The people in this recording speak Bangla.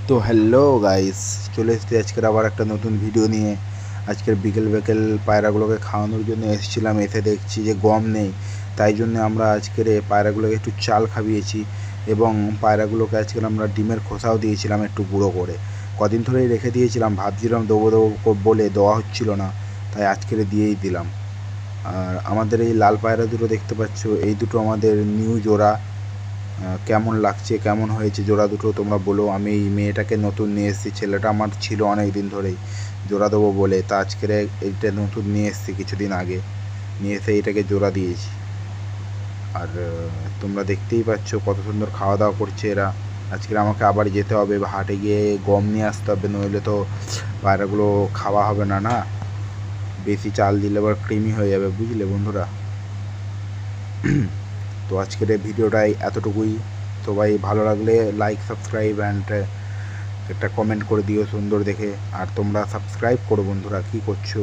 তো হ্যালো গাইস, চলে এসেছি আজকের আবার একটা নতুন ভিডিও নিয়ে। আজকের বিকেল বিকেল পায়রাগুলোকে খাওয়ানোর জন্য এসেছিলাম, এসে দেখছি যে গম নেই। তাই জন্য আমরা আজকের পায়রাগুলোকে একটু চাল খাইয়েছি এবং পায়রাগুলোকে আজকের আমরা ডিমের খোসাও দিয়েছিলাম একটু গুঁড়ো করে। কদিন ধরেই রেখে দিয়েছিলাম, ভাবছিলাম দেবো দেবো বলে দেওয়া হচ্ছিল না, তাই আজকের দিয়েই দিলাম। আর আমাদের এই লাল পায়রা দুটো দেখতে পাচ্ছ, এই দুটো আমাদের নিউ জোড়া। কেমন লাগছে, কেমন হয়েছে জোড়া দুটো তোমরা বলো। আমি এই মেয়েটাকে নতুন নিয়ে এসেছি, ছেলেটা আমার ছিল অনেক দিন ধরেই জোড়া দেবো বলে, তা আজকের এইটা নতুন নিয়ে এসেছি কিছুদিন আগে, নিয়ে এসে এটাকে জোড়া দিয়েছি। আর তোমরা দেখতেই পাচ্ছ কত সুন্দর খাওয়া দাওয়া করছে এরা। আজকের আমাকে আবার যেতে হবে, হাটে গিয়ে গম নিয়ে আসতে হবে, নইলে তো পায়রাগুলো খাওয়া হবে না। না, বেশি চাল দিলে আবার কৃমি হয়ে যাবে, বুঝলে বন্ধুরা। তো আজকের এই ভিডিওটাই এতটুকুই। সবাই ভালো লাগলে লাইক, সাবস্ক্রাইব অ্যান্ড একটা কমেন্ট করে দিও সুন্দর দেখে। আর তোমরা সাবস্ক্রাইব করো বন্ধুরা, কী করছো?